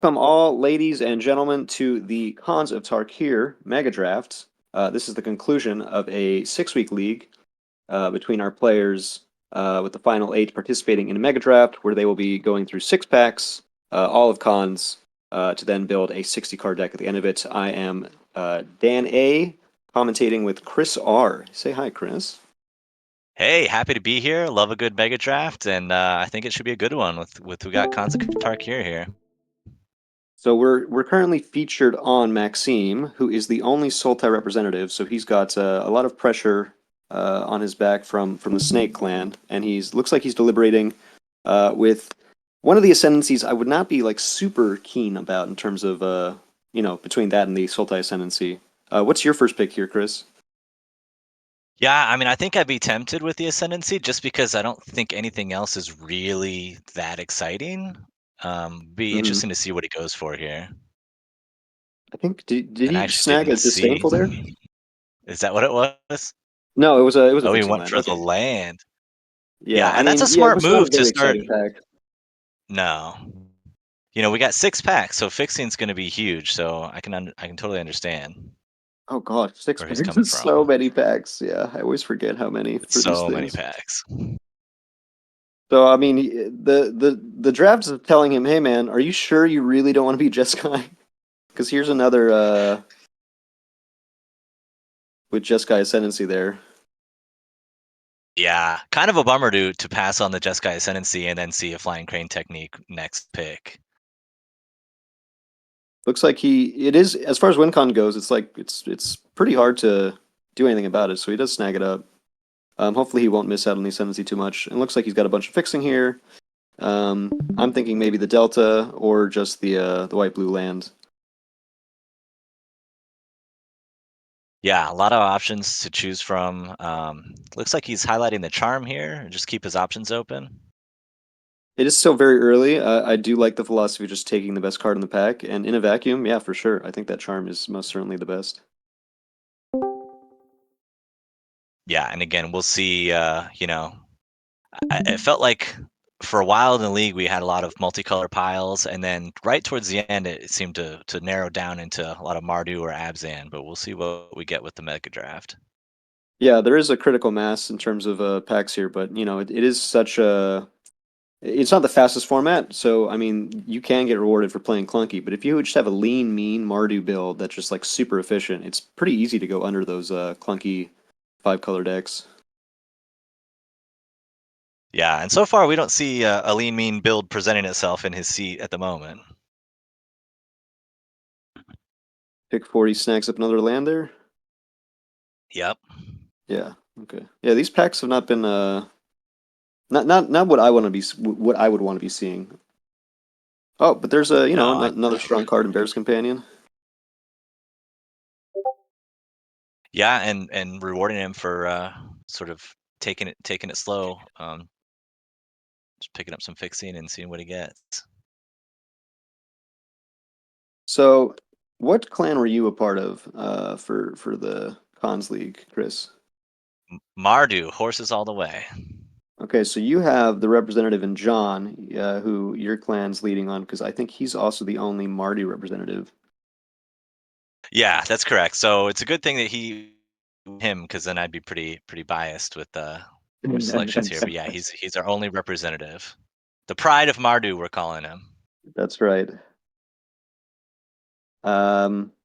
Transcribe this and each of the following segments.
Welcome all, ladies and gentlemen, to the Cons of Tarkir Megadraft. This is the conclusion of a 6-week league between our players, with the final 8 participating in a Megadraft, where they will be going through 6 packs, all of Cons, to then build a 60-card deck at the end of it. I am Dan A, commentating with Chris R. Say hi, Chris. Hey, happy to be here. Love a good mega draft, and I think it should be a good one with we got Khans of Tarkir here. So we're currently featured on Maxime, who is the only Sultai representative. So he's got a lot of pressure on his back from the Snake Clan, and he's looks like he's deliberating with one of the ascendancies I would not be like super keen about in terms of between that and the Sultai ascendancy. What's your first pick here, Chris? Yeah, I mean, I think I'd be tempted with the Ascendancy just because I don't think anything else is really that exciting. Be Hmm. interesting to see what he goes for here, I think did and I he actually snag a didn't see. disdainful there? Is that what it was? No, it was a Oh, he fixing went land. for the Okay. land. Yeah, Yeah, I and that's a mean, yeah, it smart was not a move to very start. exciting pack. No, we got 6 packs, so fixing's going to be huge. So I can totally understand Oh God, six where he's packs coming is so from. many packs. Yeah, I always forget how many for these So many things. packs. So I mean, the draft is telling him, "Hey man, are you sure you really don't want to be Jeskai? Because here's another with Jeskai ascendancy there. Yeah, kind of a bummer to pass on the Jeskai Ascendancy and then see a Flying Crane technique next pick. Looks like it is as far as WinCon goes. It's like it's pretty hard to do anything about it. So he does snag it up. Hopefully he won't miss out on the ascendancy too much. And looks like he's got a bunch of fixing here. I'm thinking maybe the Delta or just the white blue land. Yeah, a lot of options to choose from. Looks like he's highlighting the charm here. Just keep his options open. It is still very early. I do like the philosophy of just taking the best card in the pack, and in a vacuum, yeah, for sure. I think that charm is most certainly the best. Yeah, and again, we'll see. It felt like for a while in the league we had a lot of multicolor piles, and then right towards the end it seemed to narrow down into a lot of Mardu or Abzan. But we'll see what we get with the Mega Draft. Yeah, there is a critical mass in terms of packs here, but it is such a. It's not the fastest format, so I mean, you can get rewarded for playing clunky. But if you just have a lean, mean Mardu build that's just like super efficient, it's pretty easy to go under those clunky 5-color decks. Yeah, and so far we don't see a lean mean build presenting itself in his seat at the moment. Pick 40 snacks up another land there. Yep. Yeah. Okay. Yeah, these packs have not been not what I want to be what I would want to be seeing. Oh, but there's a No, another strong card in Bear's Companion. yeah, and rewarding him for sort of taking it slow, just picking up some fixing and seeing what he gets. So, what clan were you a part of for the Cons League, Chris? Mardu, horses all the way. Okay, so you have the representative in John, who your clan's leading on, because I think he's also the only Mardu representative. Yeah, that's correct. So it's a good thing that him, because then I'd be pretty biased with selections here. But yeah, he's our only representative. The pride of Mardu, we're calling him. That's right.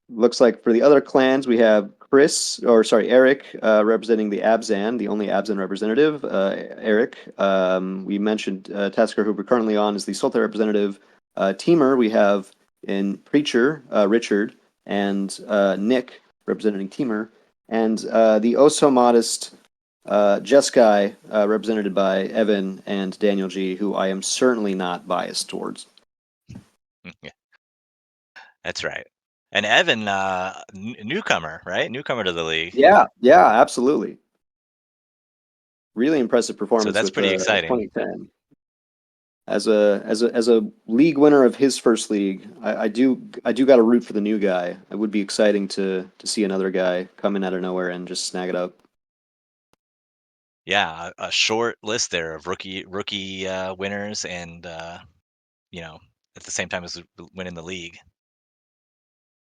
Looks like for the other clans, we have Eric, representing the Abzan, the only Abzan representative. Eric. We mentioned Tasker, who we're currently on, is the Sultai representative. Teamer, we have in Preacher, Richard, and Nick representing Teamer, and the oh so modest Jeskai, represented by Evan and Daniel G, who I am certainly not biased towards. Yeah, that's right. And Evan, newcomer, right? Newcomer to the league. Yeah, yeah, absolutely. Really impressive So performance that's with pretty exciting. 2010. As a league winner of his first league, I do got to root for the new guy. It would be exciting to see another guy come in out of nowhere and just snag it up. Yeah, a short list there of rookie winners, and you know at the same time as winning the league.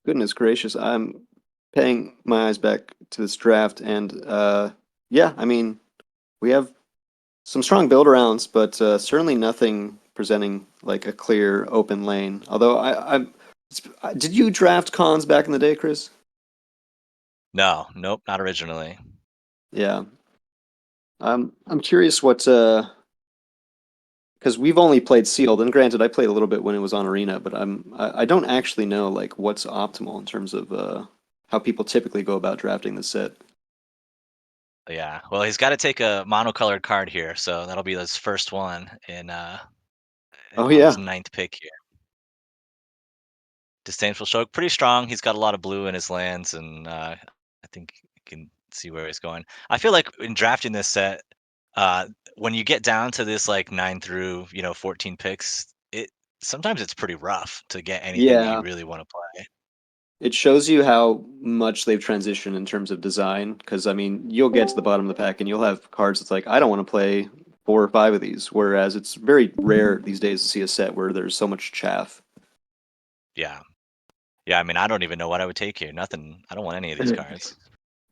Goodness gracious, I'm paying my eyes back to this draft, and yeah, I mean, we have some strong build arounds, but certainly nothing presenting like a clear open lane. Although did you draft cons back in the day, Chris? No, nope, not originally. Yeah, I'm curious what because we've only played sealed, and granted, I played a little bit when it was on arena, but I don't actually know like what's optimal in terms of how people typically go about drafting the set. Yeah. Well, he's got to take a monocolored card here, so that'll be his first one in Oh on his yeah, ninth pick here. Disdainful Shock, pretty strong. He's got a lot of blue in his lands, and I think you can see where he's going. I feel like in drafting this set, uh, when you get down to this like 9 through 14 picks, it sometimes it's pretty rough to get anything that you yeah. really want to play. It shows you how much they've transitioned in terms of design. Because I mean, you'll get to the bottom of the pack and you'll have cards that's like, I don't want to play 4 or 5 of these. Whereas it's very rare these days to see a set where there's so much chaff. Yeah. Yeah, I mean, I don't even know what I would take here. Nothing. I don't want any of these cards.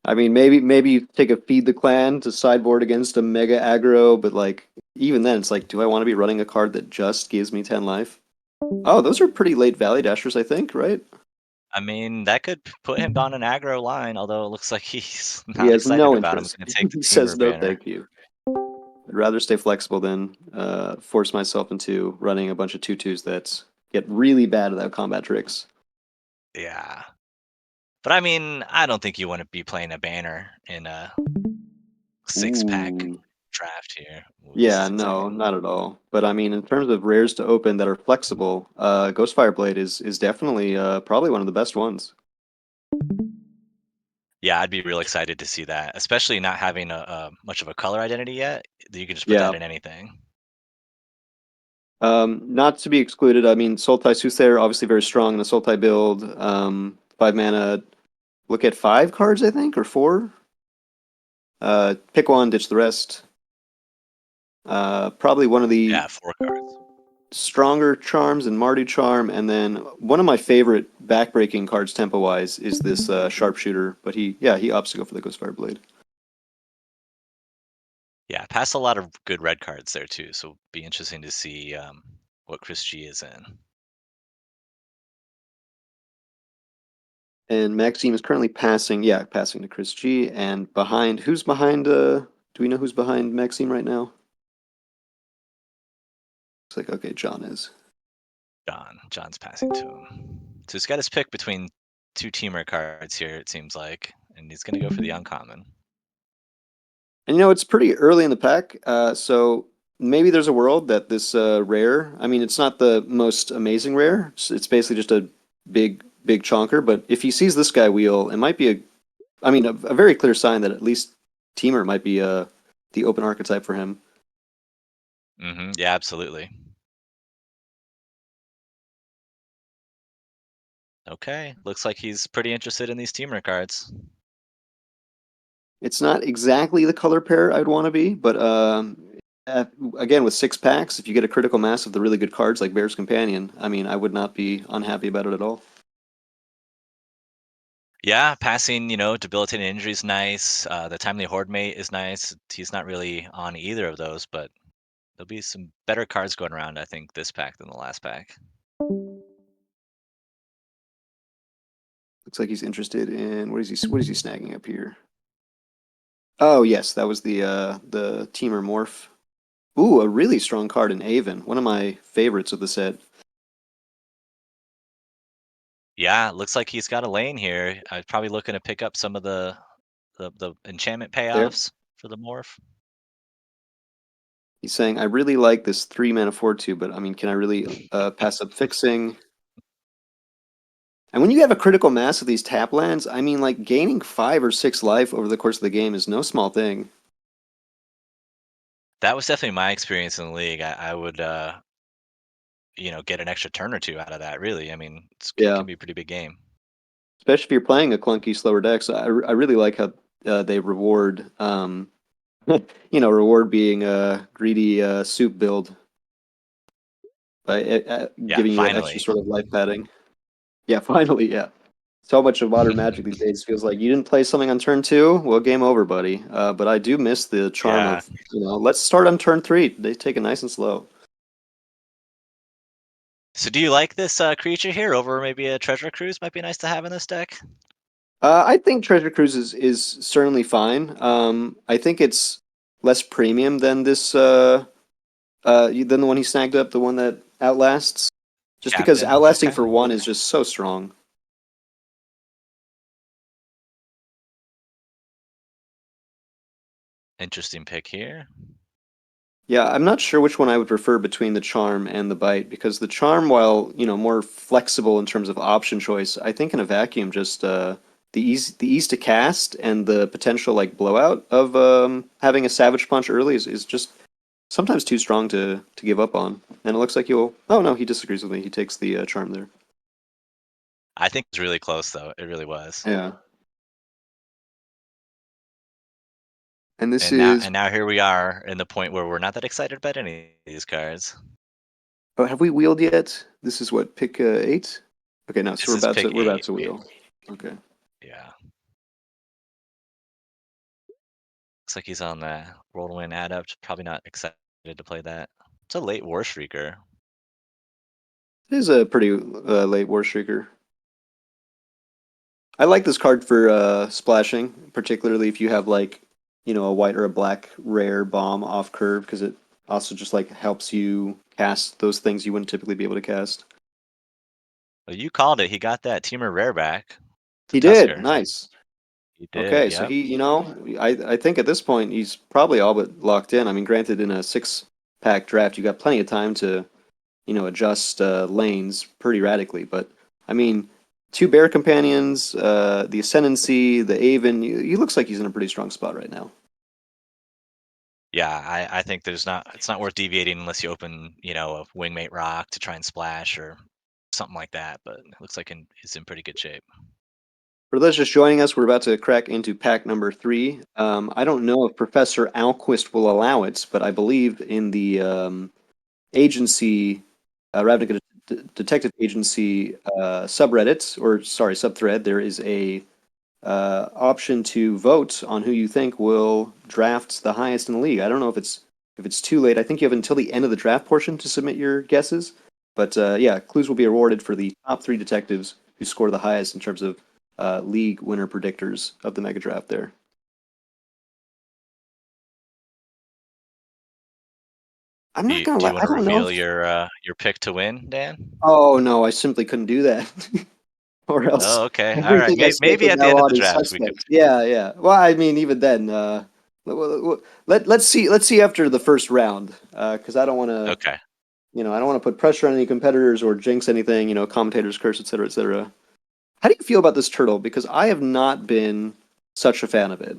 I mean, maybe you take a feed the clan to sideboard against a mega aggro, but like even then, it's like, do I want to be running a card that just gives me 10 life? Oh, those are pretty late Valley Dashers, I think, right? I mean, that could put him on an aggro line, although it looks like he's He not has excited no about him. interest. Going to take the He says Teamer no, banner. thank you. I'd rather stay flexible than force myself into running a bunch of tutus that get really bad without combat tricks. Yeah. But I mean, I don't think you want to be playing a banner in a 6 pack Ooh. draft here. Ooh, this Yeah, is no, exciting. not at all. But I mean, in terms of rares to open that are flexible, Ghostfire Blade is definitely probably one of the best ones. Yeah, I'd be real excited to see that, especially not having a much of a color identity yet. You can just put that Yeah. in anything. Not to be excluded. I mean, Sultai Soothsayer obviously very strong in the Sultai build. 5 mana. Look at 5 cards, I think, or 4. Pick one, ditch the rest. Probably one of the Yeah, 4 cards. stronger charms and Mardu Charm, and then one of my favorite backbreaking cards tempo wise is this Sharpshooter. But he opts to go for the Ghostfire Blade. Yeah, pass a lot of good red cards there too. So be interesting to see what Chris G is in. And Maxime is currently passing to Chris G. And who's behind? Do we know who's behind Maxime right now? It's like okay, John is. John's passing to him. So he's got his pick between 2 Teamer cards here, it seems like, and he's going to go for the uncommon. And it's pretty early in the pack, so maybe there's a world that this rare. I mean, it's not the most amazing rare. It's basically just a big chonker. But if he sees this guy wheel, it might be I mean, a very clear sign that at least Teamer might be the open archetype for him. Yeah, absolutely. Okay, looks like he's pretty interested in these Teamer cards. It's not exactly the color pair I'd want to be, but again, with 6 packs, if you get a critical mass of the really good cards like Bear's Companion, I mean, I would not be unhappy about it at all. Yeah, passing, debilitating injury is nice. The timely horde mate is nice. He's not really on either of those, but there'll be some better cards going around, I think, this pack than the last pack. Looks like he's interested in what is he snagging up here? Oh yes, that was the Teamer Morph. Ooh, a really strong card in Avon, one of my favorites of the set. Yeah, looks like he's got a lane here. I was probably looking to pick up some of the enchantment There, payoffs for the morph. he's saying, I really like this 3 mana 4/2, but I mean, can I really pass up fixing? And when you have a critical mass of these tap lands, I mean, like gaining 5 or 6 life over the course of the game is no small thing. That was definitely my experience in the league. I would get an extra turn or two out of that, really. I mean, it Yeah, can be a pretty big game. especially if you're playing a clunky, slower deck. So I really like how they reward, reward being a greedy soup build. Yeah, giving you that extra finally. sort of life padding. Yeah, finally, yeah. So much of modern Magic these days feels like you didn't play something on turn two, well, game over, buddy. But I do miss the charm Yeah. of, let's start on turn three. They take it nice and slow. So do you like this creature here over maybe a treasure cruise? Might be nice to have in this deck. I think Treasure Cruise is certainly fine. I think it's less premium than this than the one he snagged up, the one that outlasts. Just because Captain. outlasting Okay. for one is just so strong. Interesting pick here. Yeah, I'm not sure which one I would prefer between the charm and the bite, because the charm, while, more flexible in terms of option choice, I think in a vacuum just the ease to cast and the potential like blowout of having a Savage Punch early is just sometimes too strong to give up on. And it looks like you'll. Oh no, he disagrees with me. He takes the charm there. I think it's really close though. It really was. Yeah. And this And now is. and now here we are in the point where we're not that excited about any of these cards. Oh, have we wheeled yet? This is what, pick eight? Okay, no, so This we're is about to pick we're about 8. to wheel. Okay. Yeah. Looks like he's on the Whirlwind Adept. Probably not excited to play that. It's a late War Shrieker. It is a pretty late War Shrieker. I like this card for splashing, particularly if you have like, a white or a black rare bomb off curve, because it also just like helps you cast those things you wouldn't typically be able to cast. Well, you called it. He got that Teamer Rare back to He did. Tusker. Nice. He did. Okay, so Yep. he, I think at this point he's probably all but locked in. I mean, granted, in a six-pack draft, you got plenty of time to, adjust lanes pretty radically. But I mean, two Bear Companions, the Ascendancy, the Aven. He looks like he's in a pretty strong spot right now. Yeah, I think it's not worth deviating unless you open, a Wingmate Rock to try and splash or something like that. But it looks like he's in pretty good shape. For those just joining us, we're about to crack into pack number three. I don't know if Professor Alquist will allow it, but I believe in the agency, Ravnica Detective Agency subreddit, or sorry, subthread, there is a option to vote on who you think will draft the highest in the league. I don't know if it's too late. I think you have until the end of the draft portion to submit your guesses. But yeah, clues will be awarded for the top three detectives who score the highest in terms of league winner predictors of the Megadraft there. I'm Do not you, gonna do you lie, want I to don't know reveal if. your pick to win, Dan? Oh no, I simply couldn't do that. Or else Oh, okay. All right. everything I say Maybe from at the now end of on the is draft we could. suspect. Yeah, yeah. Well, I mean, even then, let's see after the first round, because I don't want to, Okay. I don't want to put pressure on any competitors or jinx anything, commentators curse, etc., etc. How do you feel about this turtle? Because I have not been such a fan of it.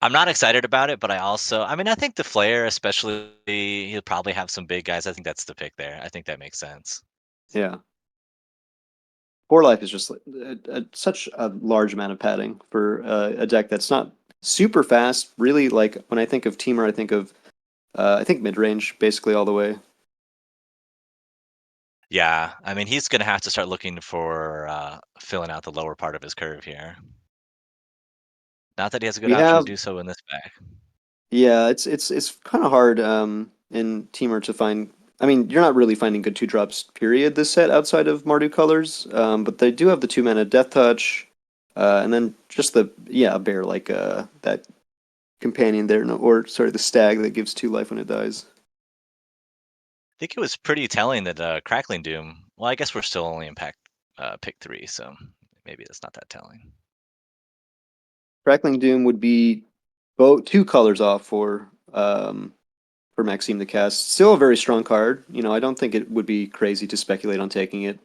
I'm not excited about it, but I mean, I think the Flair, especially, he'll probably have some big guys. I think that's the pick there. I think that makes sense. Yeah. Four life is just like, such a large amount of padding for a deck that's not super fast. Really, like when I think of Teamer, I think mid range basically all the way. Yeah, I mean, he's gonna have to start looking for filling out the lower part of his curve here. Not that he has a good We option to have do so in this pack. Yeah, it's kind of hard in Teamer to find. I mean, you're not really finding good two drops period this set outside of Mardu colors, but they do have the 2 mana Death Touch, and then just the a bear like that companion there, no, or sorry, the stag that gives 2 life when it dies. I think it was pretty telling that Crackling Doom. Well, I guess we're still only in pack pick 3, so maybe that's not that telling. Crackling Doom would be both two colors off for Maxime to cast. Still a very strong card. I don't think it would be crazy to speculate on taking it,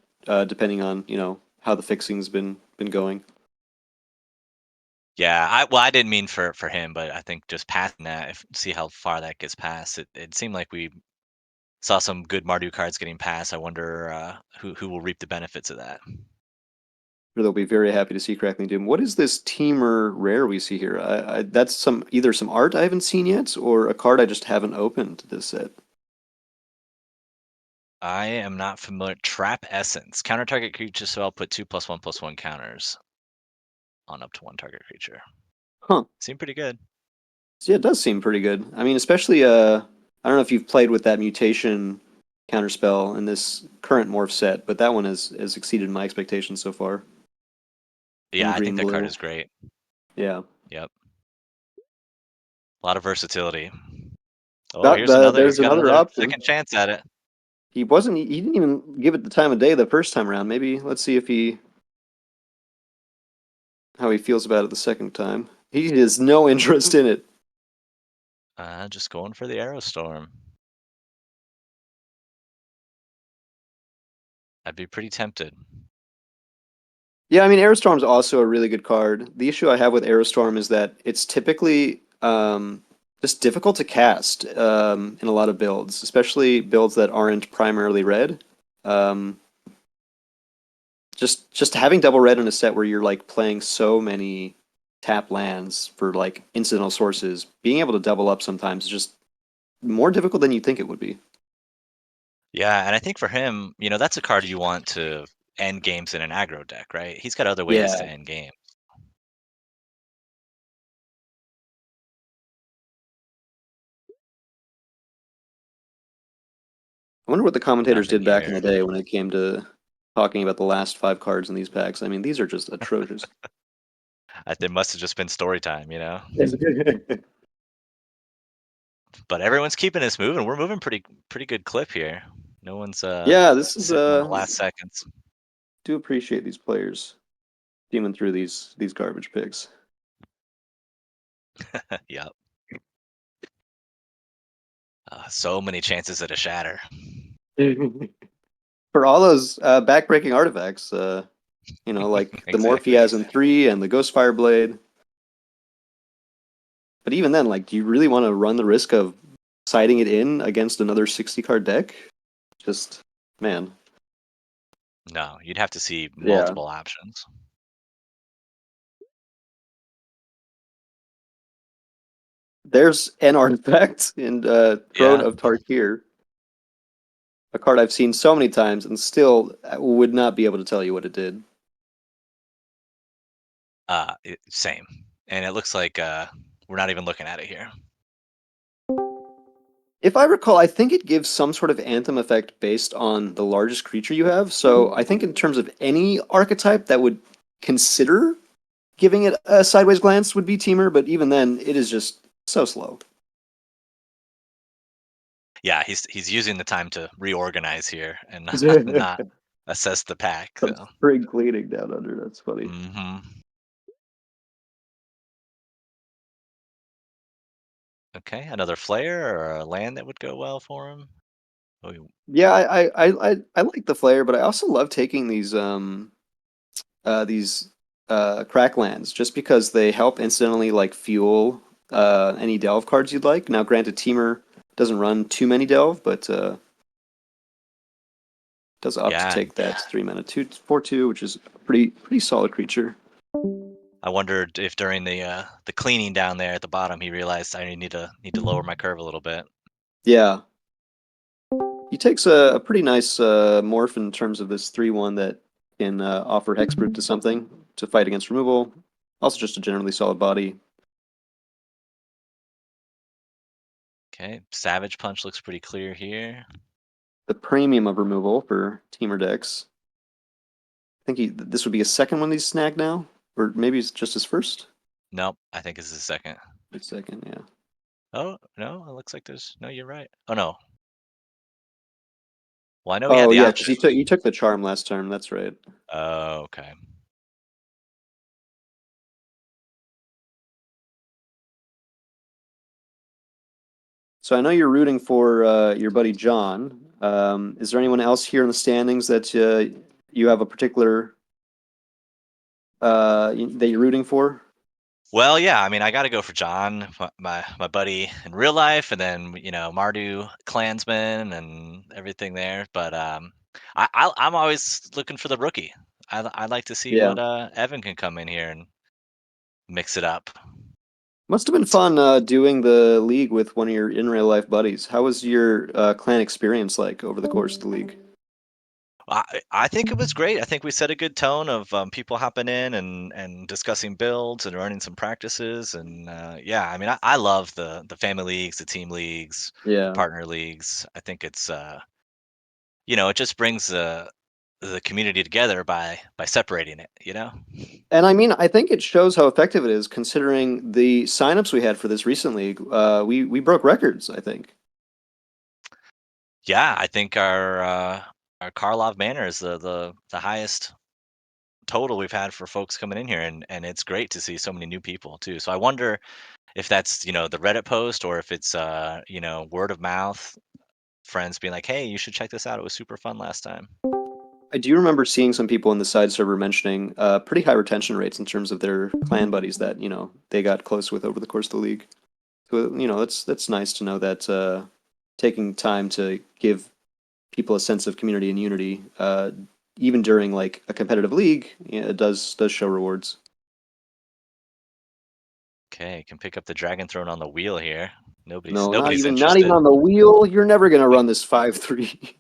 depending on how the fixing's been going. Yeah, I didn't mean for him, but I think just passing that, see how far that gets past. It seemed like we saw some good Mardu cards getting passed. I wonder who will reap the benefits of that. Sure, they'll be very happy to see Crackling Doom. What is this Teamer rare we see here? That's either some art I haven't seen yet, or a card I just haven't opened this set. I am not familiar. Trap Essence. Counter target creature spell, put 2+1/+1 counters on up to one target creature. Huh. Seemed pretty good. So yeah, it does seem pretty good. I mean, especially I don't know if you've played with that mutation counterspell in this current morph set, but that one has exceeded my expectations so far in Yeah, I think green that card blue. is great. Yeah. Yep. A lot of versatility. Oh, here's another. He's There's got another another option. second chance at it. He didn't even give it the time of day the first time around. Maybe let's see if he how he feels about it the second time. He has no interest in it. Just going for the Arrow Storm. I'd be pretty tempted. Yeah, I mean, Aerostorm's also a really good card. The issue I have with Aerostorm is that it's typically just difficult to cast in a lot of builds, especially builds that aren't primarily red. Um, just having double red in a set where you're like playing so many tap lands for like incidental sources, being able to double up sometimes is just more difficult than you think it would be. Yeah, and I think for him, that's a card you want to end games in an aggro deck, right? He's got other ways Yeah. to end game. I wonder what the commentators Nothing did back in the here. day when it came to talking about the last five cards in these packs. I mean, these are just atrocious. It must have just been story time. But everyone's keeping us moving. We're moving pretty good clip here. No one's Yeah, this is sitting on the last seconds. do appreciate these players steaming through these garbage picks. Yep. So many chances at a shatter. For all those backbreaking artifacts, like the morph he Exactly. has in 3 and the Ghostfire Blade. But even then, like, do you really want to run the risk of siding it in against another 60 card deck? Just, man. No, you'd have to see Yeah. multiple options. There's an artifact in Throne Yeah. of Tarkir, a card I've seen so many times and still would not be able to tell you what it did. Same. And it looks like we're not even looking at it here. If I recall, I think it gives some sort of anthem effect based on the largest creature you have. So I think in terms of any archetype that would consider giving it a sideways glance would be Teamer, but even then, it is just so slow. Yeah, he's using the time to reorganize here and not Some assess the pack. So. spring cleaning down under. That's funny. Hmm. Okay, another flare or a land that would go well for him. Oh, Yeah, I like the Flare, but I also love taking these crack lands just because they help incidentally like fuel any delve cards you'd like. Now, granted, Teamer doesn't run too many delve, but does opt to yeah, take that 3 mana 2/4/2, which is a pretty solid creature. I wondered if during the cleaning down there at the bottom he realized I need to lower my curve a little bit. Yeah, he takes a pretty nice morph in terms of this 3/1 that can offer Hexproof to something to fight against removal. Also, just a generally solid body. Okay, Savage Punch looks pretty clear here. The premium of removal for Teamer decks. I think this would be a second one he's snagged now, or maybe it's just his first. Nope, I think this is the second. His second, yeah. Oh no, it looks like there's no. You're right. Oh no. Well, I know he had Oh the yeah, because option. he took the charm last turn. That's right. Oh, okay. So I know you're rooting for your buddy John. Is there anyone else here in the standings that you have a particular that you're rooting for? Well, yeah. I mean, I got to go for John, my buddy in real life, and then Mardu Klansman and everything there. But I'm always looking for the rookie. I like to see Yeah. what Evan can come in here and mix it up. Must have been fun doing the league with one of your in real life buddies. How was your clan experience like over the course of the league? I think it was great. I think we set a good tone of people hopping in and discussing builds and running some practices. And yeah, I mean, I love the family leagues, the team leagues, the Yeah. partner leagues. I think it's you know, it just brings the community together by separating it. You know. And I mean, I think it shows how effective it is considering the signups we had for this recent league. We broke records, I think. Yeah, I think our Karlov Manor is the highest total we've had for folks coming in here, and it's great to see so many new people too. So I wonder if that's, you know, the Reddit post or if it's you know, word of mouth, friends being like, "Hey, you should check this out. It was super fun last time." I do remember seeing some people in the side server mentioning pretty high retention rates in terms of their clan buddies that, they got close with over the course of the league. So, that's nice to know that taking time to give people a sense of community and unity, even during like a competitive league, it does show rewards. Okay, can pick up the dragon throne on the wheel here. No, not Nobody's even not even interested. on the wheel. You're never gonna run this 5-3.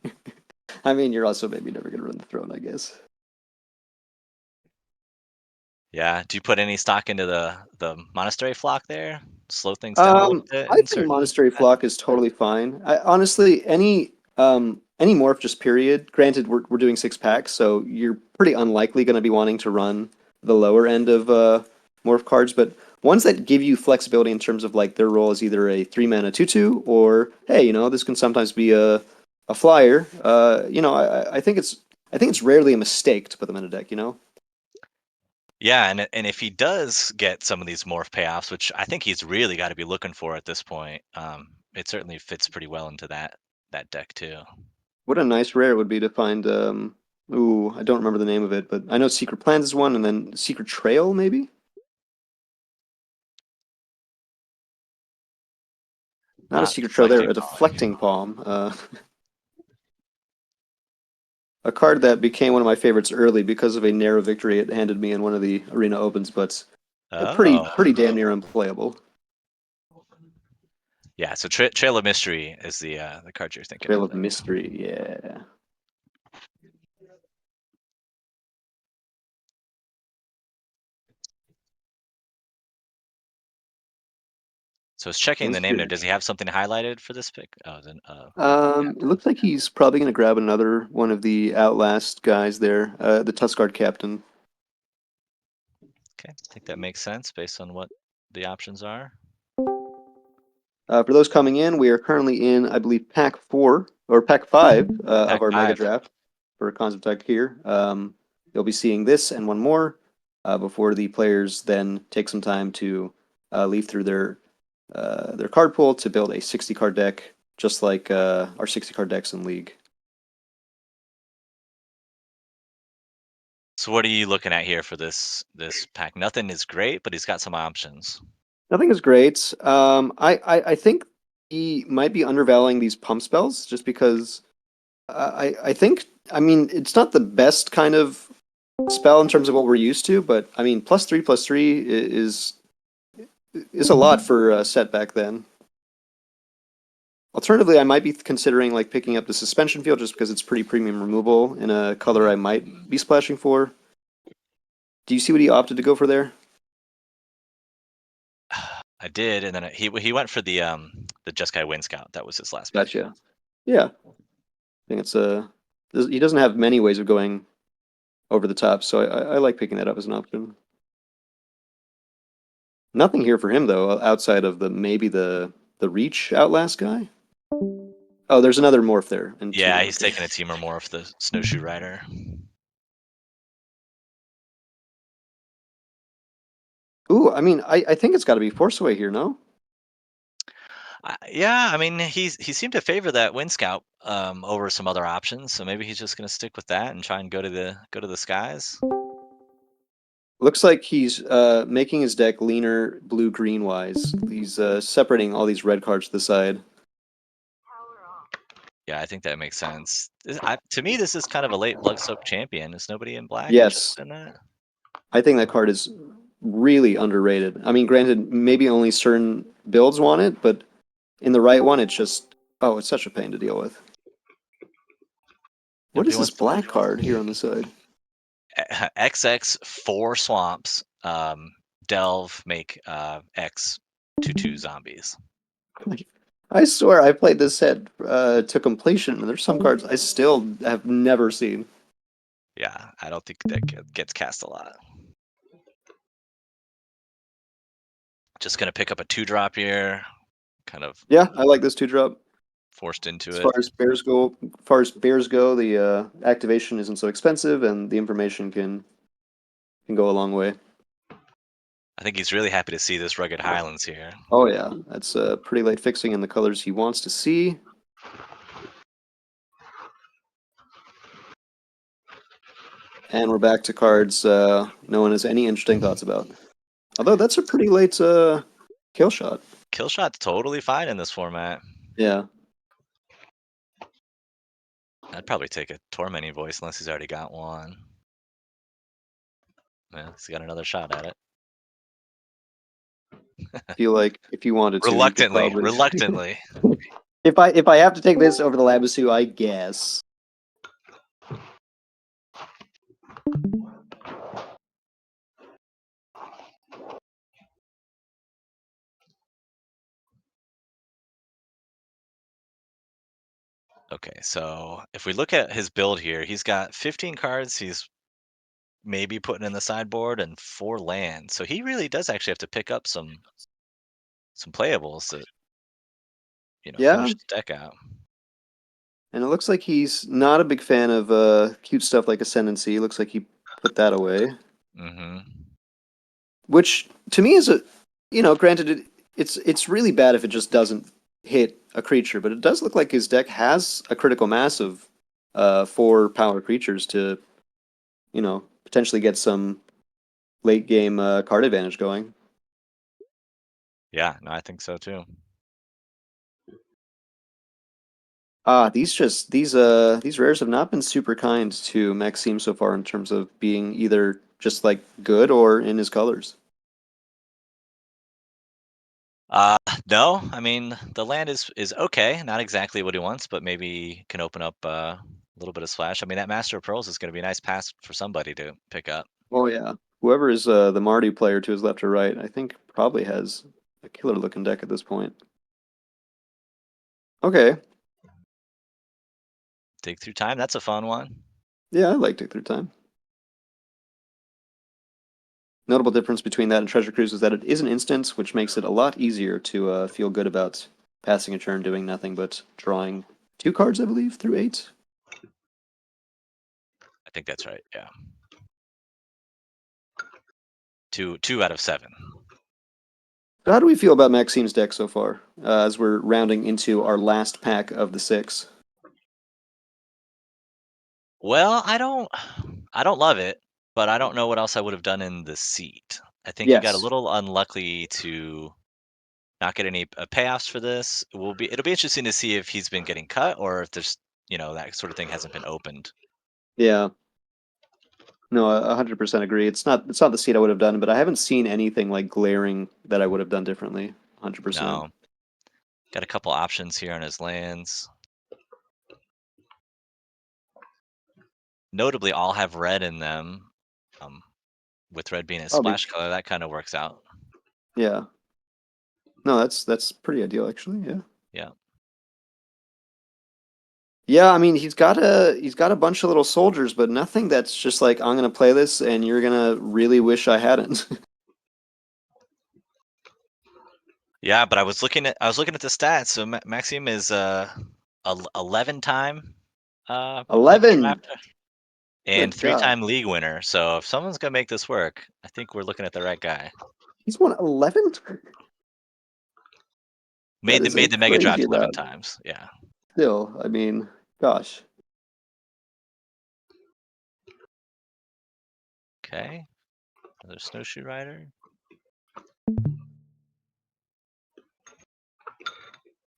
I mean, you're also maybe never gonna run the throne, I guess. Yeah. Do you put any stock into the monastery flock there? Slow things down a little bit I in think certain Monastery Flock matches? is totally fine. Honestly, any morph just period. Granted, we're doing 6 packs, so you're pretty unlikely going to be wanting to run the lower end of morph cards, but ones that give you flexibility in terms of like their role as either a 3 mana 2/2 or hey, this can sometimes be a flyer. I think it's rarely a mistake to put them in a deck. Yeah, and if he does get some of these morph payoffs, which I think he's really got to be looking for at this point, it certainly fits pretty well into that deck too. What a nice rare it would be to find. Ooh, I don't remember the name of it, but I know Secret Plans is one, and then Secret Trail maybe. Not a Secret Trail there, Deflecting a palm. Deflecting Palm. A card that became one of my favorites early because of a narrow victory it handed me in one of the arena opens, but Oh, pretty damn near unplayable. yeah. So Trail of Mystery is the card you're thinking Trail of of there. Mystery, yeah. So it's checking the Sounds name there. good. Does he have something highlighted for this pick? Oh, then yeah. It looks like he's probably going to grab another one of the Outlast guys there, the Tuskguard Captain. Okay, I think that makes sense based on what the options are. For those coming in, we are currently in, I believe, pack 4 or pack 5 of Pack our Mega five. Draft for Concept Tarkir. You'll be seeing this and one more before the players then take some time to leaf through their card pool to build a 60 card deck, just like our 60 card decks in League. So what are you looking at here for this pack? Nothing is great, but he's got some options. Nothing is great. I think he might be undervaluing these pump spells just because I think, I mean, it's not the best kind of spell in terms of what we're used to, but I mean, +3/+3 is a lot for set back then. Alternatively, I might be considering like picking up the suspension field just because it's pretty premium removal in a color I might be splashing for. Do you see what he opted to go for there? I did, and then he went for the Jeskai Wind Scout. That was his last pick. Gotcha. Yeah, I think it's he doesn't have many ways of going over the top, so I like picking that up as an option. Nothing here for him though, outside of maybe the reach outlast guy. Oh, there's another morph there and Yeah, Teamer. he's Okay. taking a Teamer Morph, the Snowshoe Rider. Ooh, I mean, I think it's got to be Force Away here, no? Yeah, I mean, he seemed to favor that Wind Scout over some other options, so maybe he's just going to stick with that and try and go to the skies. Looks like he's making his deck leaner blue-green wise. He's separating all these red cards to the side. Yeah, I think that makes senes. To me, this is kind of a late Bloodsoaked champion. Is nobody in black Yes, interested in that? I think that card is. really underrated. I mean, granted, maybe only certain builds want it, but in the right one, it's just, oh, it's such a pain to deal with. What Nobody is this wants to live. black card here on the side? XX 4 swamps. Delve make X 2/2 zombies. Like, I swear I played this set to completion, and there's some cards I still have never seen. Yeah, I don't think that gets cast a lot. Just gonna pick up a 2-drop here, kind of Yeah, I like this 2-drop. forced into As it. far as bears go, the activation isn't so expensive, and the information can go a long way. I think he's really happy to see this Rugged Highlands here. Oh yeah, that's pretty late fixing in the colors he wants to see. And we're back to cards no one has any interesting thoughts about. Although that's a pretty late kill shot. Kill shot's totally fine in this format. Yeah. I'd probably take a Tormenting Voice unless he's already got one. Yeah, he's got another shot at it. Feel like if you wanted to, you could Reluctantly, probably. reluctantly. If I have to take this over the Labusu, I guess. Okay, so if we look at his build here, he's got 15 cards he's maybe putting in the sideboard and 4 lands. So he really does actually have to pick up some playables that, Yeah, finish his deck out. and it looks like he's not a big fan of cute stuff like Ascendancy. Looks like he put that away. Mm-hmm. Which to me is granted it's really bad if it just doesn't hit a creature, but it does look like his deck has a critical mass of 4 power creatures to, potentially get some late game card advantage going. Yeah, no, I think so too. These rares have not been super kind to Maxime so far in terms of being either just like good or in his colors. Uh, no, I mean the land is okay, not exactly what he wants, but maybe can open up a little bit of splash. I mean that Master of Pearls is going to be a nice pass for somebody to pick up. Oh yeah. Whoever is the Marty player to his left or right, I think probably has a killer looking deck at this point. Okay. Dig through time, that's a fun one. Yeah, I like Dig Through Time. Notable difference between that and Treasure Cruise is that it is an instance, which makes it a lot easier to feel good about passing a turn doing nothing but drawing 2 cards, I believe, through 8. I think that's right. Yeah, two out of 7. How do we feel about Maxime's deck so far, as we're rounding into our last pack of the 6? Well, I don't love it, but I don't know what else I would have done in the seat. I think he got a Yes. little unlucky to not get any payoffs for this. It'll be interesting to see if he's been getting cut or if there's that sort of thing hasn't been opened. Yeah. No, 100% agree. It's not the seat I would have done, but I haven't seen anything like glaring that I would have done differently. 100%. No, got a couple options here on his lands. Notably, all have red in them. With red being a Oh, splash color, that kind of works out. yeah. No, that's pretty ideal actually. Yeah. Yeah. Yeah, I mean he's got a bunch of little soldiers, but nothing that's just like I'm gonna play this and you're gonna really wish I hadn't. Yeah, but I was looking at the stats. So Maxime is 11-time Megadraft 11. and Good God. 3-time league winner. So if someone's gonna make this work, I think we're looking at the right guy. He's won 11? That Made the is a made the Mega Draft crazy 11 amount. times. Yeah. Still, I mean, gosh. Okay. Another snowshoe rider.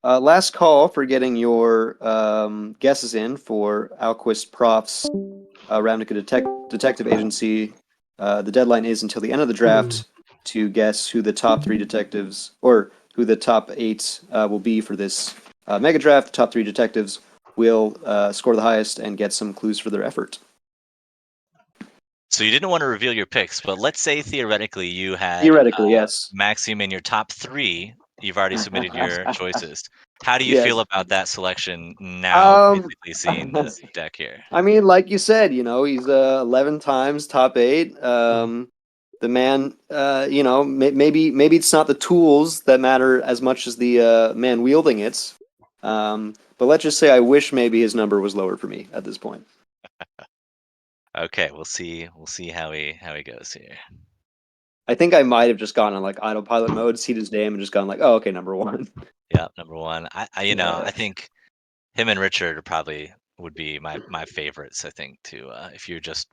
Last call for getting your guesses in for Alquist Prof's Ravnica Detective Agency. The deadline is until the end of the draft. to guess who the top three detectives or who the top eight will be for this mega draft. The top three detectives will score the highest and get some clues for their effort. So you didn't want to reveal your picks, but let's say theoretically you had Theoretically, yes. Maxime in your top three. You've already submitted your choices. How do you feel Yes. about that selection now, Um, basically seeing the deck here? I mean, like you said, he's 11 times top eight. The man, maybe it's not the tools that matter as much as the man wielding it. But let's just say I wish maybe his number was lower for me at this point. Okay, we'll see. We'll see how he goes here. I think I might have just gone on like autopilot mode, seen his name, and just gone like, oh, okay, number one. Yeah, number one. I Yeah, think him and Richard are probably would be my favorites. I think to if you're just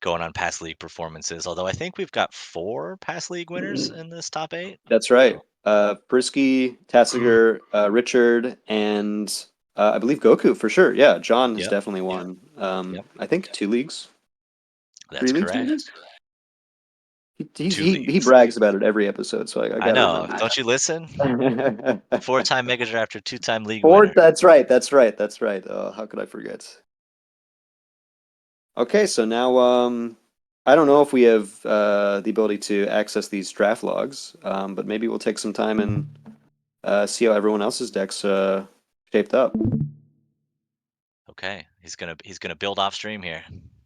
going on past league performances. Although I think we've got 4 past league winners in this top 8. that's right. Frisky, Tassiger, Richard, and I believe Goku for sure. Yeah, John has Yep, definitely won. yep, I think 2 leagues, that's 3 leagues, maybe. correct. Two He leagues. brags about it every episode, so I I gotta know. remember. Don't you listen? 4-time Mega Drafter, 2-time league Four. winner. That's right. That's right. That's right. Oh, how could I forget? Okay, so now I don't know if we have the ability to access these draft logs, but maybe we'll take some time and see how everyone else's decks shaped up. Okay, he's gonna build off stream here.